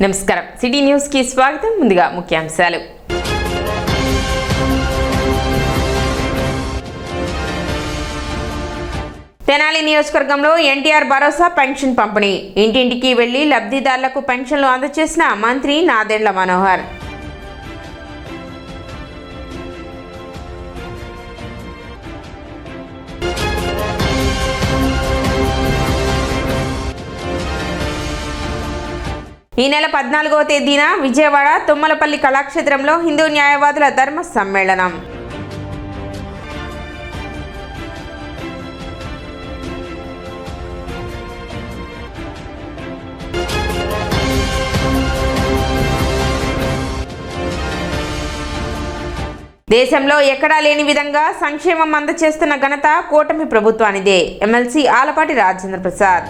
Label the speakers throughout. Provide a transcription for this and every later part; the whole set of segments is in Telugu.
Speaker 1: నమస్కారం సిటీ న్యూస్ కి స్వాగతం. ముందుగా ముఖ్యాంశాలు. తెనాలి నియోజకవర్గంలో ఎన్టీఆర్ భరోసా పెన్షన్ పంపిణీ. ఇంటింటికి వెళ్లి లబ్ధిదారులకు పెన్షన్లు అందజేసిన మంత్రి నాదెండ్ల మనోహర్. ఈ నెల 14వ తేదీన విజయవాడ తుమ్మలపల్లి కళాక్షేత్రంలో హిందూ న్యాయవాదుల ధర్మ సమ్మేళనం. దేశంలో ఎక్కడా లేని విధంగా సంక్షేమం అందజేస్తున్న ఘనత కూటమి ప్రభుత్వానిదే. ఎమ్మెల్సీ ఆలపాటి రాజేంద్ర ప్రసాద్.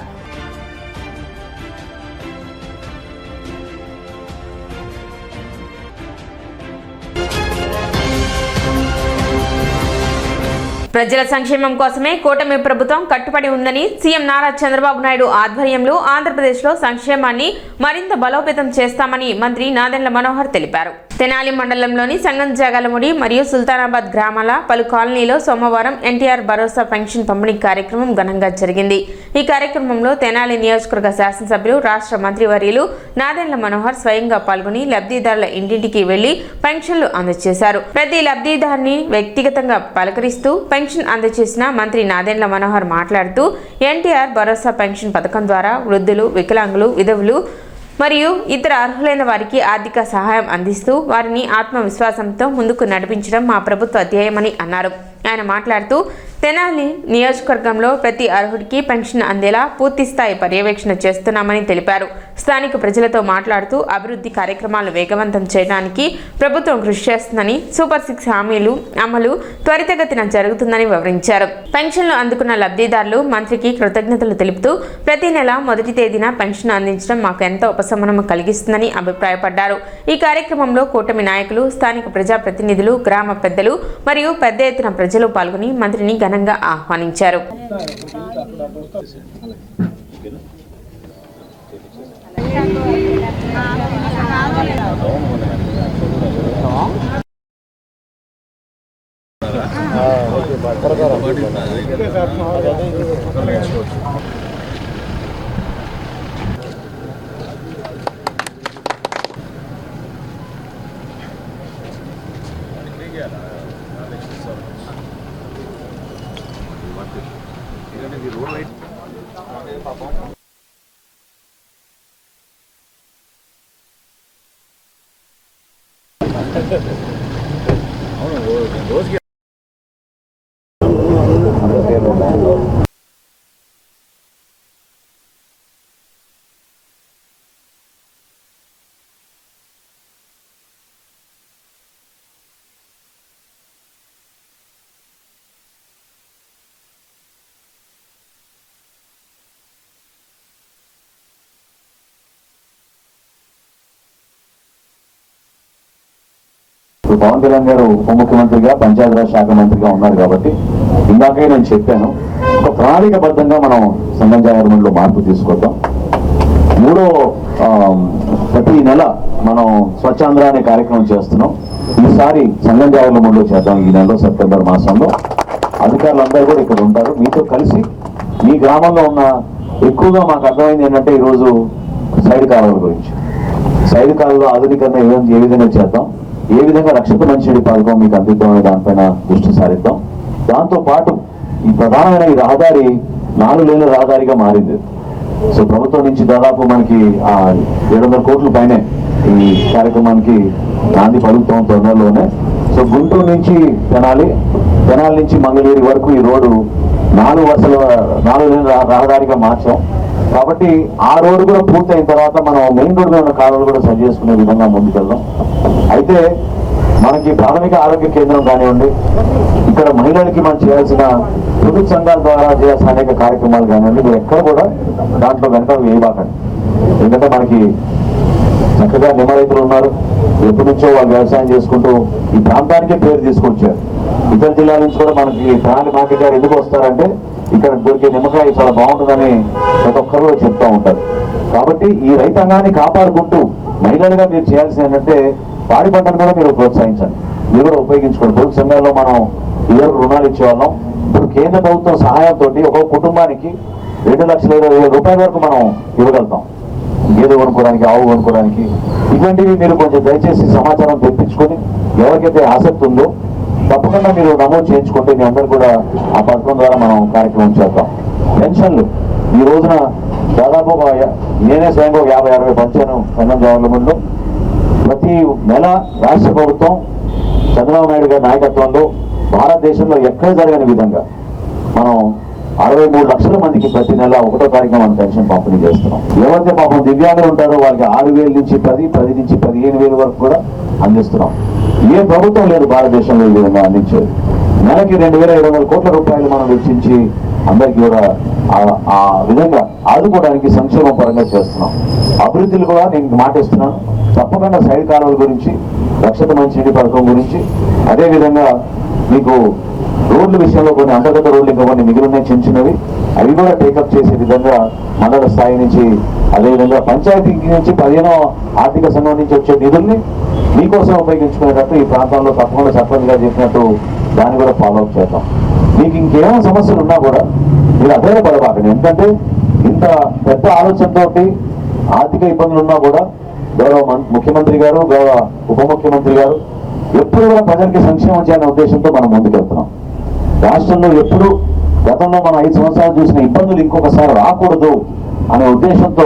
Speaker 1: ప్రజల సంక్షేమం కోసమే కూటమి ప్రభుత్వం కట్టుబడి ఉందని సీఎం నారా చంద్రబాబు నాయుడు ఆధ్వర్యంలో ఆంధ్రప్రదేశ్లో సంక్షేమాన్ని మరింత బలోపేతం చేస్తామని మంత్రి నాదెండ్ల మనోహర్ తెలిపారు. తెనాలి మండలంలోని సంగంజాగలముడి మరియు సుల్తానాబాద్ గ్రామాల పలు కాలనీలో సోమవారం ఎన్టీఆర్ భరోసా పెన్షన్ పంపిణీ కార్యక్రమం ఘనంగా జరిగింది. ఈ కార్యక్రమంలో తెనాలి నియోజకవర్గ శాసనసభ్యులు రాష్ట్ర మంత్రివర్యులు నాదెండ్ల మనోహర్ స్వయంగా పాల్గొని లబ్ధిదారుల ఇంటింటికి వెళ్లి పెన్షన్లు అందజేశారు. ప్రతి లబ్ధిదారుని వ్యక్తిగతంగా పలకరిస్తూ పెన్షన్ అందజేసిన మంత్రి నాదెండ్ల మనోహర్ మాట్లాడుతూ ఎన్టీఆర్ భరోసా పెన్షన్ పథకం ద్వారా వృద్ధులు, వికలాంగులు, విధవులు మరియు ఇతర అర్హులైన వారికి ఆర్థిక సహాయం అందిస్తూ వారిని ఆత్మవిశ్వాసంతో ముందుకు నడిపించడం మా ప్రభుత్వ ధ్యేయమని అన్నారు. ఆయన మాట్లాడుతూ తెనాలి నియోజకవర్గంలో ప్రతి అర్హుడికి పెన్షన్ అందేలా పూర్తిస్థాయి పర్యవేక్షణ చేస్తున్నామని తెలిపారు. స్థానిక ప్రజలతో మాట్లాడుతూ అభివృద్ధి కార్యక్రమాలు వేగవంతం చేయడానికి ప్రభుత్వం కృషి చేస్తుందని, సూపర్ 6 హామీలు అమలు త్వరితగతిన జరుగుతుందని వివరించారు. పెన్షన్లు అందుకున్న లబ్ధిదారులు మంత్రికి కృతజ్ఞతలు తెలుపుతూ ప్రతి నెల మొదటి తేదీన పెన్షన్ అందించడం మాకు ఎంతో ఉపశమనం కలిగిస్తుందని అభిప్రాయపడ్డారు. ఈ కార్యక్రమంలో కూటమి నాయకులు, స్థానిక ప్రజాప్రతినిధులు, గ్రామ పెద్దలు మరియు పెద్ద ఎత్తున ప్రజలు పాల్గొని మంత్రిని ఘనంగా ఆహ్వానించారు.
Speaker 2: పవన్ కళ్యాణ్ గారు ఉప ముఖ్యమంత్రిగా, పంచాయతీరాజ్ శాఖ మంత్రిగా ఉన్నారు కాబట్టి ఇందాకే నేను చెప్పాను, ఒక ప్రణాళికబద్ధంగా మనం సంగంజాగర్మంలో మార్పు తీసుకొద్దాం. ప్రతి నెల మనం స్వచ్ఛాంధ్ర అనే కార్యక్రమం చేస్తున్నాం. ఈసారి సంగంజాగర్మంలో చేద్దాం. ఈ నెలలో సెప్టెంబర్ మాసంలో అధికారులందరూ కూడా ఇక్కడ ఉంటారు. మీతో కలిసి మీ గ్రామంలో ఉన్న ఎక్కువగా మాకు అర్థమైంది ఏంటంటే ఈరోజు సైడ్ కాలువల గురించి, సైడ్ కాలువల ఆధునీకరణ ఏ విధంగా చేద్దాం, ఏ విధంగా రక్షిత మంచినీటి పథకం మీకు అందిద్దాం అనే దానిపైన దృష్టి సారిద్దాం. దాంతో పాటు ఈ ప్రధానమైన ఈ రహదారి 4 లేన్ల రహదారిగా మారింది. సో ప్రభుత్వం నుంచి దాదాపు మనకి 700 కోట్ల పైనే ఈ కార్యక్రమానికి నాంది పలుకుతాం తొందరలోనే. సో గుంటూరు నుంచి తెనాలి నుంచి మంగళగిరి వరకు ఈ రోడ్డు 4 లేన్ల రహదారిగా మార్చాం. కాబట్టి ఆ రోడ్డు కూడా పూర్తయిన తర్వాత మనం మెయిన్ రోడ్డు మీద ఉన్న కాలువలు కూడా సరి చేసుకునే విధంగా ముందుకెళ్దాం. అయితే మనకి ప్రాథమిక ఆరోగ్య కేంద్రం కానివ్వండి, ఇక్కడ మహిళలకి మనం చేయాల్సిన ప్రభుత్వ సంఘాల ద్వారా చేయాల్సిన అనేక కార్యక్రమాలు కానివ్వండి, మీరు ఎక్కడ కూడా దాంట్లో వెనక వేయబాకండి. ఎందుకంటే మనకి చక్కగా నిమ్మ రైతులు ఉన్నారు, ఎప్పటి నుంచో వాళ్ళు వ్యవసాయం చేసుకుంటూ ఈ ప్రాంతానికే పేరు తీసుకొచ్చారు. ఇతర జిల్లాల నుంచి కూడా మనకి తెనాలి మార్కెట్ గారు ఎందుకు వస్తారంటే ఇక్కడ దొరికే నిమ్మకాయ చాలా బాగుంటుందని ప్రతి ఒక్కరు చెప్తూ ఉంటారు. కాబట్టి ఈ రైతాంగాన్ని కాపాడుకుంటూ మహిళలుగా మీరు చేయాల్సింది ఏంటంటే పాడి పంటను కూడా మీరు ప్రోత్సహించండి, మీరు కూడా ఉపయోగించుకోండి. పొదుపు సంఘాల్లో మనం ఇదివరకు రుణాలు ఇచ్చేవాళ్ళం. ఇప్పుడు కేంద్ర ప్రభుత్వం సహాయంతో ఒక్కొక్క కుటుంబానికి 2,20,000 రూపాయల వరకు మనం ఇవ్వగలుగుతాం. గేదె కొనుక్కోవడానికి, ఆవు కొనుక్కోవడానికి. ఇటువంటివి మీరు కొంచెం దయచేసి సమాచారం తెప్పించుకొని ఎవరికైతే ఆసక్తి ఉందో తప్పకుండా మీరు నమోదు చేయించుకుంటే మీ అందరూ కూడా ఆ పథకం ద్వారా మనం కార్యక్రమం చేద్దాం. పెన్షన్లు ఈ రోజున దాదాపు నేనే స్వయంగా 50-60 పంచాను సంఘం గవర్నమెంట్లో. ప్రతి నెల రాష్ట్ర ప్రభుత్వం చంద్రబాబు నాయుడు గారి నాయకత్వంలో భారతదేశంలో ఎక్కడ జరగని విధంగా మనం 63 లక్షల మందికి ప్రతి నెల 1వ తారీఖున మనం పెన్షన్ పంపిణీ చేస్తున్నాం. ఎవరైతే పాపం దివ్యాంగులు ఉంటారో వాళ్ళకి 6,000 నుంచి 10 నుంచి 15,000 వరకు కూడా అందిస్తున్నాం. ఏ ప్రభుత్వం లేదు భారతదేశంలో ఈ విధంగా అందించేది. నెలకి 2,500 కోట్ల రూపాయలు మనం వెచ్చించి అందరికీ కూడా ఆ విధంగా ఆదుకోవడానికి సంక్షేమ పరంగా చేస్తున్నాం. అభివృద్ధులు కూడా నేను మాటిస్తున్నాను, తప్పకుండా సైడ్ కాలువల గురించి, రక్షిత మంచినీటి పథకం గురించి, అదేవిధంగా మీకు రోడ్ల విషయంలో కొన్ని అంతర్గత రోడ్లు ఇంకా కొన్ని మిగిలిన చిన్నవి అవి కూడా టేకప్ చేసే విధంగా మండల స్థాయి నుంచి, అదేవిధంగా పంచాయతీ నుంచి 15వ ఆర్థిక సంఘం నుంచి వచ్చే నిధుల్ని మీకోసం ఉపయోగించుకునేటట్టు ఈ ప్రాంతంలో తప్పకుండా సర్పంచ్ గారు చెప్పినట్టు దాన్ని కూడా ఫాలోఅప్ చేద్దాం. మీకు ఇంకేమైనా సమస్యలు ఉన్నా కూడా మీరు అధైర్యపడబాకండి. ఎందుకంటే ఇంత పెద్ద ఆలోచనతో ఆర్థిక ఇబ్బందులు ఉన్నా కూడా గౌరవ ముఖ్యమంత్రి గారు, గౌరవ ఉప ముఖ్యమంత్రి గారు ఎప్పుడు కూడా ప్రజలకి సంక్షేమం చేయాలనే ఉద్దేశంతో మనం ముందుకెళ్తున్నాం. రాష్ట్రంలో ఎప్పుడు గతంలో మనం 5 సంవత్సరాలు చూసిన ఇబ్బందులు ఇంకొకసారి రాకూడదు అనే ఉద్దేశంతో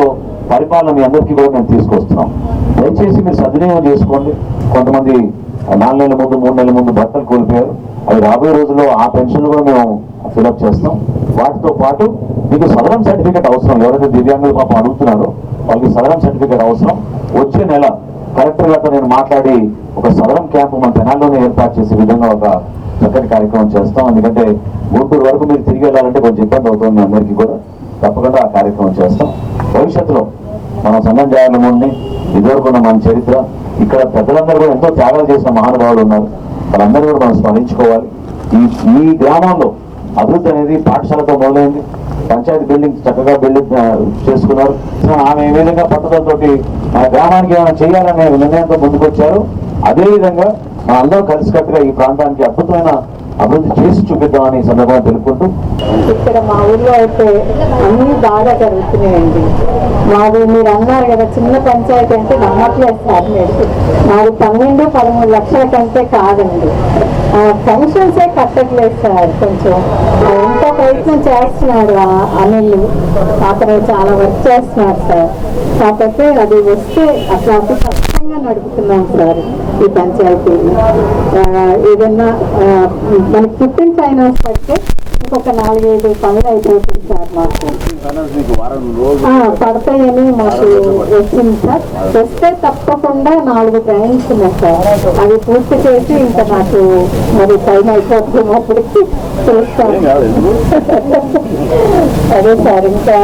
Speaker 2: పరిపాలన మీ అందరికీ కూడా మేము తీసుకొస్తున్నాం. దయచేసి మీరు సద్వినియోగం చేసుకోండి. కొంతమంది 4 నెలల ముందు 3 నెలల ముందు భర్తలు కోల్పోయారు. అవి రాబోయే రోజుల్లో ఆ పెన్షన్లు కూడా మేము ఫిలప్ చేస్తాం. వాటితో పాటు మీకు సదరం సర్టిఫికేట్ అవసరం. ఎవరైతే దివ్యాంగులు పాపం అడుగుతున్నారో వాళ్ళకి సదరం సర్టిఫికేట్ అవసరం. వచ్చే నెల కలెక్టర్ గారితో నేను మాట్లాడి ఒక సదరం క్యాంపు మన తెనాల్లోనే ఏర్పాటు చేసే విధంగా ఒక చక్కటి కార్యక్రమం చేస్తాం. ఎందుకంటే గుంటూరు వరకు మీరు తిరిగి వెళ్ళాలంటే కొంచెం ఇబ్బంది అవుతుంది మీ అందరికీ కూడా. తప్పకుండా ఆ కార్యక్రమం చేస్తాం. భవిష్యత్తులో మన సంఘం జాయాలముండి ఇదివరకున్న మన చరిత్ర, ఇక్కడ పెద్దలందరూ కూడా ఎంతో త్యాగాలు చేసిన మహానుభావులు ఉన్నారు. వాళ్ళందరూ కూడా మనం స్మరించుకోవాలి. ఈ గ్రామంలో అభివృద్ధి అనేది పాఠశాలతో మొదలైంది. పంచాయతీ బిల్డింగ్ చక్కగా బిల్డింగ్ చేసుకున్నారు. ఆమె ఏ విధంగా పట్టుదలతోటి మన గ్రామానికి ఏమైనా చేయాలనే నిర్ణయంతో ముందుకొచ్చారు. అదేవిధంగా మన అందరూ కలిసికట్టుగా ఈ ప్రాంతానికి అద్భుతమైన అభివృద్ధి చేసి చూపిద్దామని ఈ సందర్భంగా తెలుపుకుంటూ,
Speaker 3: ఇక్కడ మా ఊర్లో అయితే అన్ని బాగా జరుగుతున్నాయండి. మాది మీరు అన్నారు కదా చిన్న పంచాయతీ అంటే నమ్మట్లేదు సార్. మీరు మాది 12-13 లక్షల కంటే కాదండి. పెన్షన్సే కట్టట్లేదు సార్. కొంచెం ఎంతో ప్రయత్నం చేస్తున్నారు అనిల్, అతను చాలా వర్క్ చేస్తున్నారు సార్. కాకపోతే అది వస్తే అట్లా కష్టంగా నడుపుతున్నాం సార్ ఈ పంచాయతీని. ఏదన్నా మనకి టిఫిన్ ఫైనాన్స్ పడితే ఇంకొక 4-5 పనులు అయిపోతుంది సార్. మాకు పడతాయని మాకు వచ్చింది సార్. వస్తే తప్పకుండా 4 ట్రైన్స్ ఉన్నాయి సార్. అవి పూర్తి చేసి ఇంకా నాకు మరి టైం అయిపోతుంది అప్పటికి చేస్తాను. అదే సార్, ఇంకా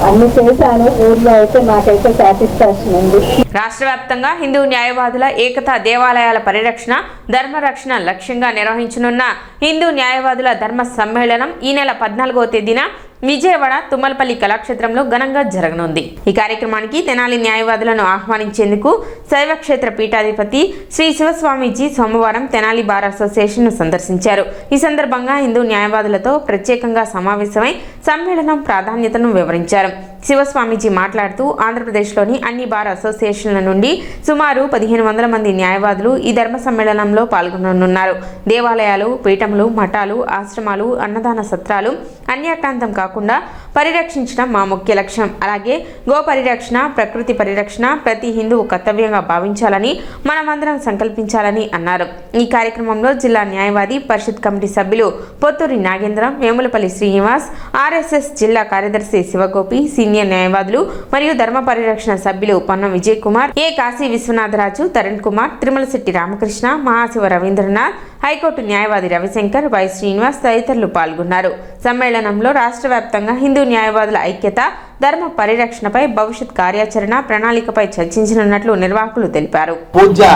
Speaker 3: అన్ని చేశాను. ఊర్లో అయితే నాకైతే సాటిస్ఫాక్షన్ ఉంది.
Speaker 1: రాష్ట్ర వ్యాప్తంగా హిందూ న్యాయవాదుల ఏకతా దేవాలయాల పరిరక్షణ, ధర్మరక్షణ లక్ష్యంగా నిర్వహించనున్న హిందూ న్యాయవాదుల ధర్మ సమ్మేళనం ఈ నెల 14వ తేదీన విజయవాడ తుమ్మలపల్లి కళాక్షేత్రంలో ఘనంగా జరగనుంది. ఈ కార్యక్రమానికి తెనాలి న్యాయవాదులను ఆహ్వానించేందుకు శైవక్షేత్ర పీఠాధిపతి శ్రీ శివస్వామీజీ సోమవారం తెనాలి బార్ అసోసియేషన్ ను సందర్శించారు. ఈ సందర్భంగా హిందూ న్యాయవాదులతో ప్రత్యేకంగా సమావేశమై సమ్మేళనం ప్రాధాన్యతను వివరించారు. శివస్వామీజీ మాట్లాడుతూ ఆంధ్రప్రదేశ్లోని అన్ని బార్ అసోసియేషన్ల నుండి సుమారు 1500 మంది న్యాయవాదులు ఈ ధర్మ సమ్మేళనంలో పాల్గొననున్నారు. దేవాలయాలు, పీఠములు, మఠాలు, ఆశ్రమాలు, అన్నదాన సత్రాలు అన్యాక్రాంతం కాకుండా పరిరక్షించడం మా ముఖ్య లక్ష్యం. అలాగే గో పరిరక్షణ, ప్రకృతి పరిరక్షణ ప్రతి హిందువు కర్తవ్యంగా భావించాలని మనమందరం సంకల్పించాలని అన్నారు. ఈ కార్యక్రమంలో జిల్లా న్యాయవాది పరిషత్ కమిటీ సభ్యులు పొత్తూరి నాగేంద్రం, వేములపల్లి శ్రీనివాస్, ఆర్ఎస్ఎస్ జిల్లా కార్యదర్శి శివగోపి, సీనియర్ న్యాయవాదులు మరియు ధర్మ పరిరక్షణ సభ్యులు పొన్నం విజయ్ కుమార్, ఏ కాశీ విశ్వనాథరాజు, తరుణ్ కుమార్, తిరుమలశెట్టి రామకృష్ణ, మహాశివ రవీంద్రనాథ్, హైకోర్టు న్యాయవాది రవిశంకర్, వై శ్రీనివాస్ తదితరులు పాల్గొన్నారు. సమ్మేళనంలో రాష్ట్ర వ్యాప్తంగా హిందూ న్యాయవాదుల ఐక్యత, ధర్మ పరిరక్షణపై భవిష్యత్ కార్యాచరణ ప్రణాళికపై చర్చించనున్నట్లు నిర్వాహకులు తెలిపారు.
Speaker 4: పూజ్య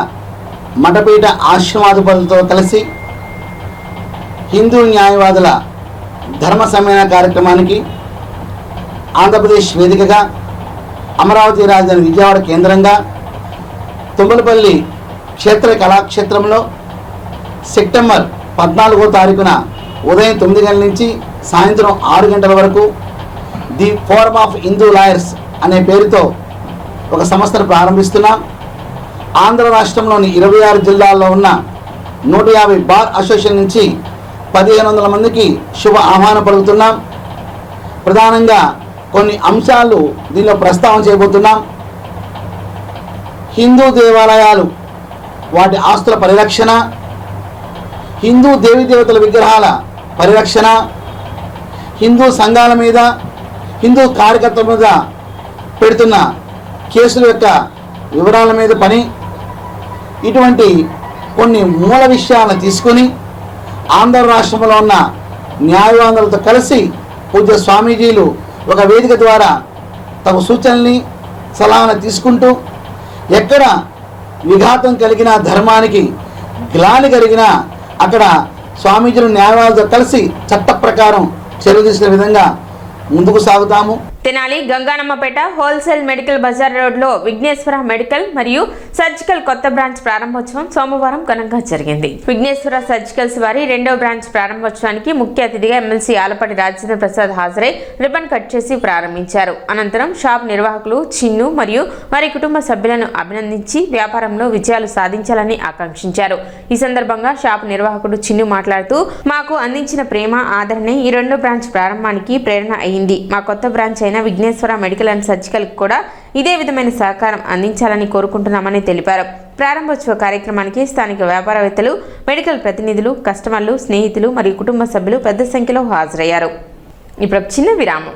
Speaker 4: మఠపీఠ ఆశ్రమాధిపతులతో కలిసి హిందూ న్యాయవాదుల ధర్మ సమ్మేళన కార్యక్రమానికి ఆంధ్రప్రదేశ్ వేదికగా అమరావతి రాజధాని విజయవాడ కేంద్రంగా తుమ్మలపల్లి క్షేత్ర కళాక్షేత్రంలో సెప్టెంబర్ 14వ తారీఖున ఉదయం 9 గంటల నుంచి సాయంత్రం 6 గంటల వరకు the forum of Hindu lawyers అనే పేరుతో ఒక సంస్థను ప్రారంభిస్తున్నాం. ఆంధ్ర రాష్ట్రంలోని 26 జిల్లాల్లో ఉన్న 150 బార్ అసోసియేషన్ నుంచి 1500 మందికి శుభ ఆహ్వానం పలుకుతున్నాం. ప్రధానంగా కొన్ని అంశాలు దీనిలో ప్రస్తావన చేయబోతున్నాం. హిందూ దేవాలయాలు, వాటి ఆస్తుల పరిరక్షణ, హిందూ దేవతల విగ్రహాల పరిరక్షణ, హిందూ సంఘాల మీద, హిందూ కార్యకర్తల మీద పెడుతున్న కేసుల యొక్క వివరాల మీద పని, ఇటువంటి కొన్ని మూల విషయాలను తీసుకొని ఆంధ్ర రాష్ట్రంలో ఉన్న న్యాయవాదులతో కలిసి పూజ్య స్వామీజీలు ఒక వేదిక ద్వారా తమ సూచనల్ని సలహాలను తీసుకుంటూ ఎక్కడ విఘాతం కలిగిన ధర్మానికి గ్లాని కలిగిన అక్కడ స్వామీజీలు న్యాయవాదులతో కలిసి చట్ట ప్రకారం చర్యలు తీసుకునే విధంగా ముందుకు సాగుతాము.
Speaker 1: తెనాలి గంగానమ్మపేట హోల్సేల్ మెడికల్ బజార్ రోడ్లో విఘ్నేశ్వర మెడికల్ మరియు సర్జికల్ కొత్త బ్రాంచ్ ప్రారంభోత్సవం సోమవారం ఘనంగా జరిగింది. విఘ్నేశ్వర సర్జికల్స్ వారి 2వ బ్రాంచ్ ప్రారంభోత్సవానికి ముఖ్య అతిథిగా ఎమ్మెల్సీ ఆలపాటి రాజేంద్ర ప్రసాద్ హాజరై రిబన్ కట్ చేసి ప్రారంభించారు. అనంతరం షాప్ నిర్వాహకులు చిన్ను మరియు వారి కుటుంబ సభ్యులను అభినందించి వ్యాపారంలో విజయాలు సాధించాలని ఆకాంక్షించారు. ఈ సందర్భంగా షాప్ నిర్వాహకుడు చిన్ను మాట్లాడుతూ, మాకు అందించిన ప్రేమ, ఆదరణే ఈ 2వ బ్రాంచ్ ప్రారంభానికి ప్రేరణ అయింది. మా కొత్త బ్రాంచ్ అయిన విఘ్నేశ్వర మెడికల్ అండ్ సర్జికల్ కూడా ఇదే విధమైన సహకారం అందించాలని కోరుకుంటున్నామని తెలిపారు. ప్రారంభోత్సవ కార్యక్రమానికి స్థానిక వ్యాపారవేత్తలు, మెడికల్ ప్రతినిధులు, కస్టమర్లు, స్నేహితులు మరియు కుటుంబ సభ్యులు పెద్ద సంఖ్యలో హాజరయ్యారు. ఇప్పుడు చిన్న విరామం.